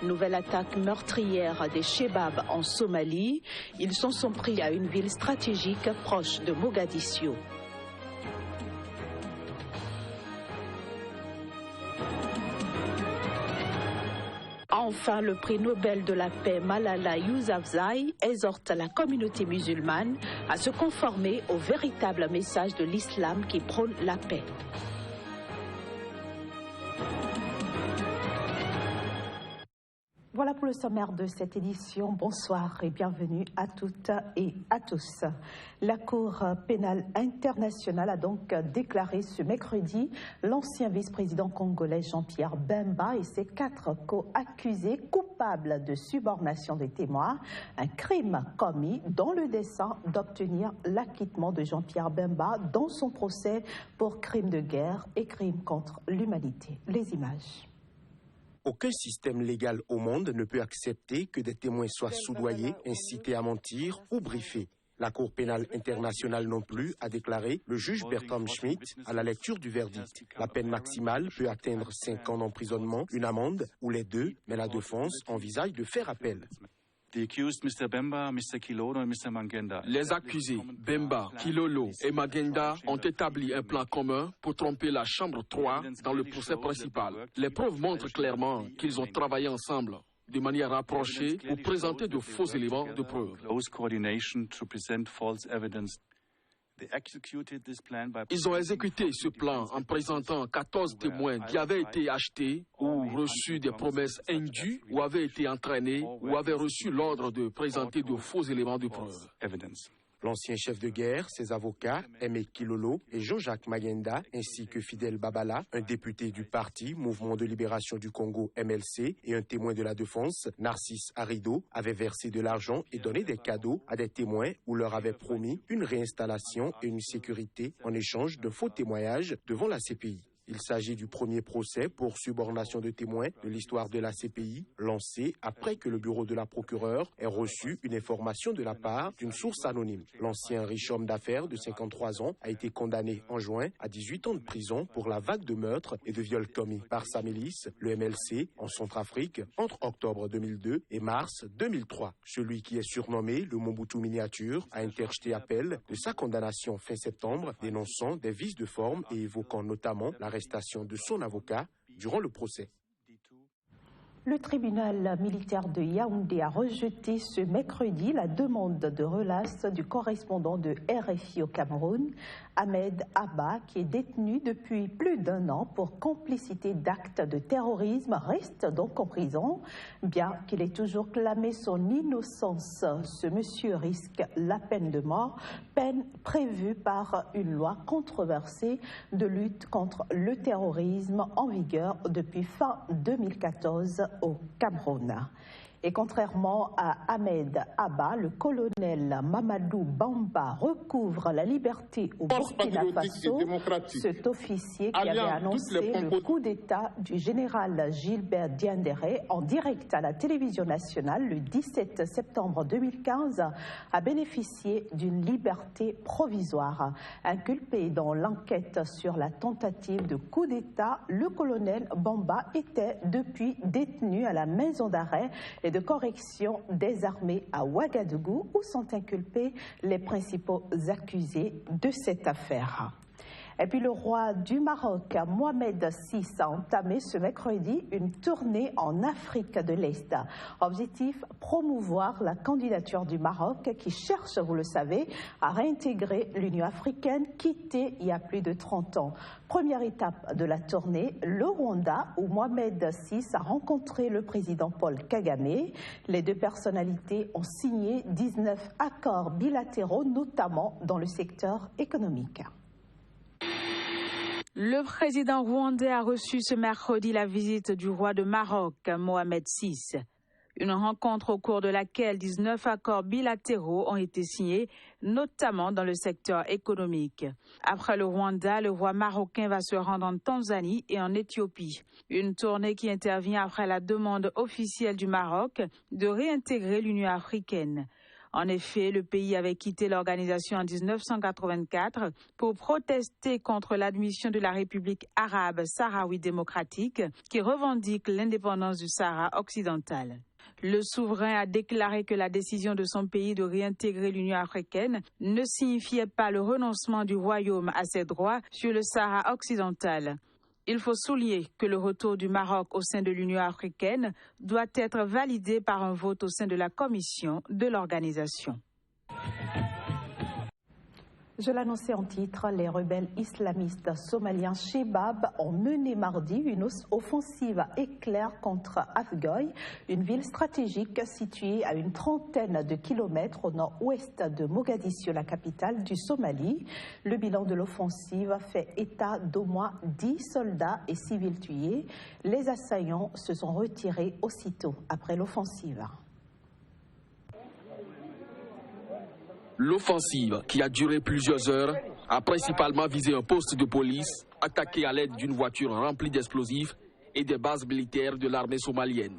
Nouvelle attaque meurtrière des Chebabs en Somalie. Ils s'en sont pris à une ville stratégique proche de Mogadiscio. Enfin, le prix Nobel de la paix Malala Yousafzai exhorte la communauté musulmane à se conformer au véritable message de l'islam qui prône la paix. Voilà pour le sommaire de cette édition. Bonsoir et bienvenue à toutes et à tous. La Cour pénale internationale a donc déclaré ce mercredi l'ancien vice-président congolais Jean-Pierre Bemba et ses 4 co-accusés coupables de subornation des témoins, un crime commis dans le dessein d'obtenir l'acquittement de Jean-Pierre Bemba dans son procès pour crimes de guerre et crimes contre l'humanité. Les images. Aucun système légal au monde ne peut accepter que des témoins soient soudoyés, incités à mentir ou briefés. La Cour pénale internationale non plus, a déclaré le juge Bertram Schmitt à la lecture du verdict. La peine maximale peut atteindre 5 ans d'emprisonnement, une amende ou les deux, mais la défense envisage de faire appel. Les accusés, Bemba, Kilolo et Magenda, ont établi un plan commun pour tromper la Chambre 3 dans le procès principal. Les preuves montrent clairement qu'ils ont travaillé ensemble de manière rapprochée pour présenter de faux éléments de preuve. Ils ont exécuté ce plan en présentant 14 témoins qui avaient été achetés ou reçu des promesses indues ou avaient été entraînés ou avaient reçu l'ordre de présenter de faux éléments de preuve. L'ancien chef de guerre, ses avocats, Aimé Kilolo et Jean-Jacques Magenda, ainsi que Fidel Babala, un député du parti Mouvement de Libération du Congo MLC et un témoin de la défense, Narcisse Arido, avaient versé de l'argent et donné des cadeaux à des témoins ou leur avaient promis une réinstallation et une sécurité en échange de faux témoignages devant la CPI. Il s'agit du premier procès pour subornation de témoins de l'histoire de la CPI, lancé après que le bureau de la procureure ait reçu une information de la part d'une source anonyme. L'ancien riche homme d'affaires de 53 ans a été condamné en juin à 18 ans de prison pour la vague de meurtres et de viols commis par sa milice, le MLC, en Centrafrique, entre octobre 2002 et mars 2003. Celui qui est surnommé le Mobutu miniature a interjeté appel de sa condamnation fin septembre, dénonçant des vices de forme et évoquant notamment l'arrestation de son avocat durant le procès. Le tribunal militaire de Yaoundé a rejeté ce mercredi la demande de relâche du correspondant de RFI au Cameroun, Ahmed Abba, qui est détenu depuis plus d'1 an pour complicité d'actes de terrorisme, reste donc en prison. Bien qu'il ait toujours clamé son innocence, ce monsieur risque la peine de mort, peine prévue par une loi controversée de lutte contre le terrorisme en vigueur depuis fin 2014 au Cameroun. Et contrairement à Ahmed Abba, le colonel Mamadou Bamba recouvre la liberté au Burkina Faso. Cet officier qui avait annoncé le coup d'État du général Gilbert Diendéré en direct à la télévision nationale le 17 septembre 2015 a bénéficié d'une liberté provisoire. Inculpé dans l'enquête sur la tentative de coup d'État, le colonel Bamba était depuis détenu à la maison d'arrêt et de correction des armées à Ouagadougou où sont inculpés les principaux accusés de cette affaire. Et puis le roi du Maroc, Mohamed VI, a entamé ce mercredi une tournée en Afrique de l'Est. Objectif, promouvoir la candidature du Maroc qui cherche, vous le savez, à réintégrer l'Union africaine quittée il y a plus de 30 ans. Première étape de la tournée, le Rwanda, où Mohamed VI a rencontré le président Paul Kagame. Les deux personnalités ont signé 19 accords bilatéraux, notamment dans le secteur économique. Le président rwandais a reçu ce mercredi la visite du roi de Maroc, Mohamed VI. Une rencontre au cours de laquelle 19 accords bilatéraux ont été signés, notamment dans le secteur économique. Après le Rwanda, le roi marocain va se rendre en Tanzanie et en Éthiopie. Une tournée qui intervient après la demande officielle du Maroc de réintégrer l'Union africaine. En effet, le pays avait quitté l'organisation en 1984 pour protester contre l'admission de la République arabe sahraoui démocratique qui revendique l'indépendance du Sahara occidental. Le souverain a déclaré que la décision de son pays de réintégrer l'Union africaine ne signifiait pas le renoncement du royaume à ses droits sur le Sahara occidental. Il faut souligner que le retour du Maroc au sein de l'Union africaine doit être validé par un vote au sein de la commission de l'organisation. Je l'annonçais en titre, les rebelles islamistes somaliens Shebab ont mené mardi une offensive éclair contre Afgoye, une ville stratégique située à une trentaine de kilomètres au nord-ouest de Mogadiscio, la capitale du Somalie. Le bilan de l'offensive fait état d'au moins 10 soldats et civils tués. Les assaillants se sont retirés aussitôt après l'offensive. L'offensive, qui a duré plusieurs heures, a principalement visé un poste de police attaqué à l'aide d'une voiture remplie d'explosifs et des bases militaires de l'armée somalienne.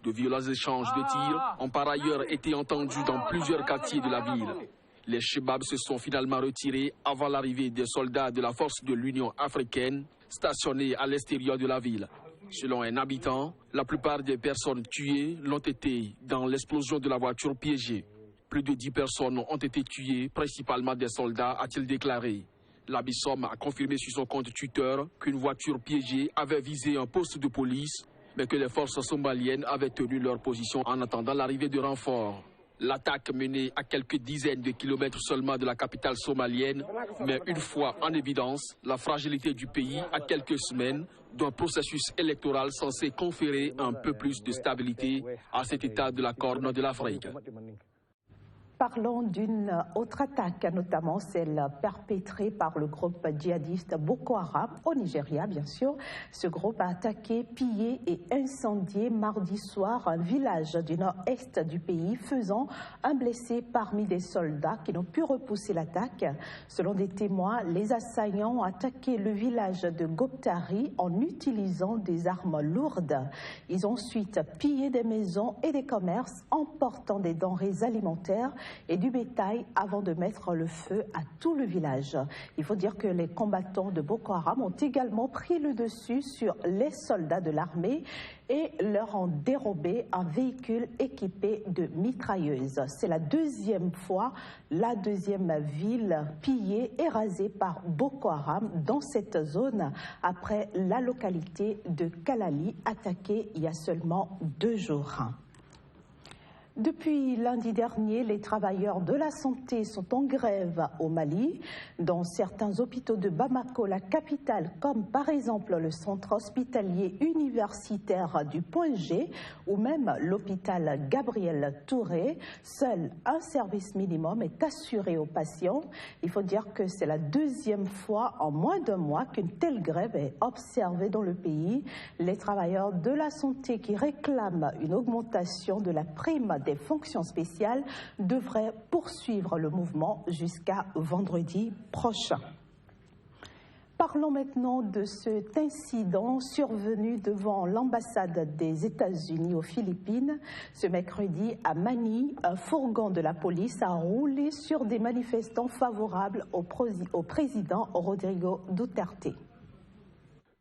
De violents échanges de tirs ont par ailleurs été entendus dans plusieurs quartiers de la ville. Les Shebabs se sont finalement retirés avant l'arrivée des soldats de la force de l'Union africaine stationnés à l'extérieur de la ville. Selon un habitant, la plupart des personnes tuées l'ont été dans l'explosion de la voiture piégée. Plus de 10 personnes ont été tuées, principalement des soldats, a-t-il déclaré. L'Abisom a confirmé sur son compte Twitter qu'une voiture piégée avait visé un poste de police, mais que les forces somaliennes avaient tenu leur position en attendant l'arrivée de renforts. L'attaque menée à quelques dizaines de kilomètres seulement de la capitale somalienne met une fois en évidence la fragilité du pays à quelques semaines d'un processus électoral censé conférer un peu plus de stabilité à cet état de la Corne de l'Afrique. Parlons d'une autre attaque, notamment celle perpétrée par le groupe djihadiste Boko Haram au Nigeria, bien sûr. Ce groupe a attaqué, pillé et incendié mardi soir un village du nord-est du pays, faisant un blessé parmi des soldats qui n'ont pu repousser l'attaque. Selon des témoins, les assaillants ont attaqué le village de Goptari en utilisant des armes lourdes. Ils ont ensuite pillé des maisons et des commerces, emportant des denrées alimentaires et du bétail avant de mettre le feu à tout le village. Il faut dire que les combattants de Boko Haram ont également pris le dessus sur les soldats de l'armée et leur ont dérobé un véhicule équipé de mitrailleuses. C'est la deuxième fois, la deuxième ville pillée et rasée par Boko Haram dans cette zone après la localité de Kalali attaquée il y a seulement 2 jours. Depuis lundi dernier, les travailleurs de la santé sont en grève au Mali. Dans certains hôpitaux de Bamako, la capitale, comme par exemple le centre hospitalier universitaire du Point G ou même l'hôpital Gabriel Touré, seul un service minimum est assuré aux patients. Il faut dire que c'est la deuxième fois en moins d'un mois qu'une telle grève est observée dans le pays. Les travailleurs de la santé qui réclament une augmentation de la prime des fonctions spéciales devraient poursuivre le mouvement jusqu'à vendredi prochain. Parlons maintenant de cet incident survenu devant l'ambassade des États-Unis aux Philippines. Ce mercredi, à Manille, un fourgon de la police a roulé sur des manifestants favorables au président Rodrigo Duterte.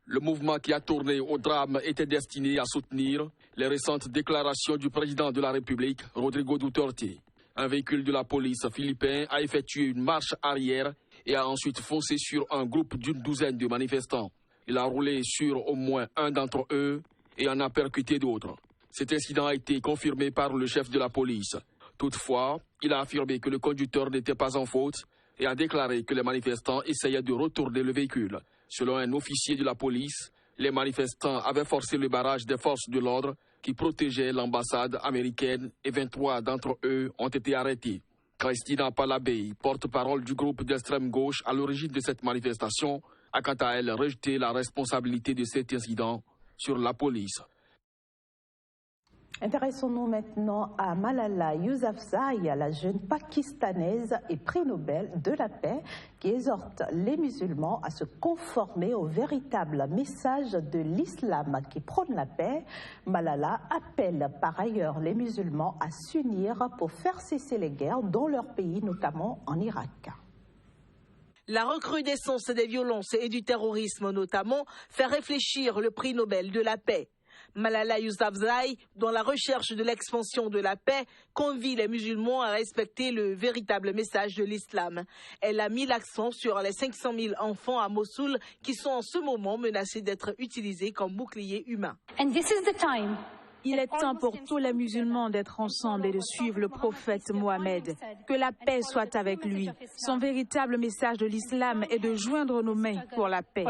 Le mouvement qui a tourné au drame était destiné à soutenir les récentes déclarations du président de la République, Rodrigo Duterte. Un véhicule de la police philippin a effectué une marche arrière et a ensuite foncé sur un groupe d'une douzaine de manifestants. Il a roulé sur au moins un d'entre eux et en a percuté d'autres. Cet incident a été confirmé par le chef de la police. Toutefois, il a affirmé que le conducteur n'était pas en faute et a déclaré que les manifestants essayaient de retourner le véhicule. Selon un officier de la police, les manifestants avaient forcé le barrage des forces de l'ordre qui protégeaient l'ambassade américaine et 23 d'entre eux ont été arrêtés. Christina Palabey, porte-parole du groupe d'extrême gauche à l'origine de cette manifestation, a quant à elle rejeté la responsabilité de cet incident sur la police. Intéressons-nous maintenant à Malala Yousafzai, la jeune pakistanaise et prix Nobel de la paix qui exhorte les musulmans à se conformer au véritable message de l'islam qui prône la paix. Malala appelle par ailleurs les musulmans à s'unir pour faire cesser les guerres dans leur pays, notamment en Irak. La recrudescence des violences et du terrorisme notamment fait réfléchir le prix Nobel de la paix. Malala Yousafzai, dans la recherche de l'expansion de la paix, convie les musulmans à respecter le véritable message de l'islam. Elle a mis l'accent sur les 500 000 enfants à Mossoul qui sont en ce moment menacés d'être utilisés comme boucliers humains. Il est temps pour tous les musulmans d'être ensemble et de suivre le prophète Mohammed. Que la paix soit avec lui. Son véritable message de l'islam est de joindre nos mains pour la paix.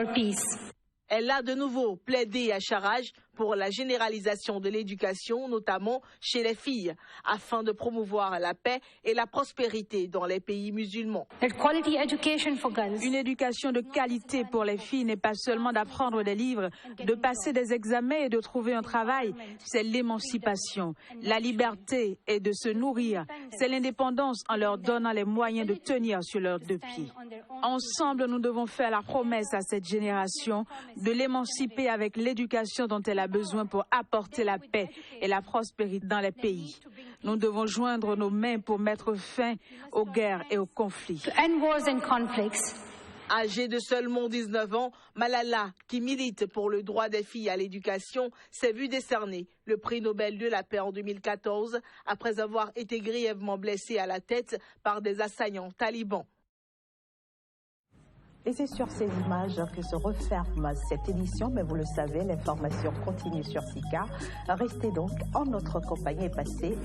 Elle a de nouveau plaidé à Charaj pour la généralisation de l'éducation, notamment chez les filles, afin de promouvoir la paix et la prospérité dans les pays musulmans. Une éducation de qualité pour les filles n'est pas seulement d'apprendre des livres, de passer des examens et de trouver un travail. C'est l'émancipation, la liberté et de se nourrir. C'est l'indépendance en leur donnant les moyens de tenir sur leurs deux pieds. Ensemble, nous devons faire la promesse à cette génération de l'émanciper avec l'éducation dont elle a besoin pour apporter la paix et la prospérité dans les pays. Nous devons joindre nos mains pour mettre fin aux guerres et aux conflits. Âgée de seulement 19 ans, Malala, qui milite pour le droit des filles à l'éducation, s'est vue décerner le prix Nobel de la paix en 2014 après avoir été grièvement blessée à la tête par des assaillants talibans. Et c'est sur ces images que se referme cette édition, mais vous le savez, l'information continue sur SICA. Restez donc en notre compagnie et passez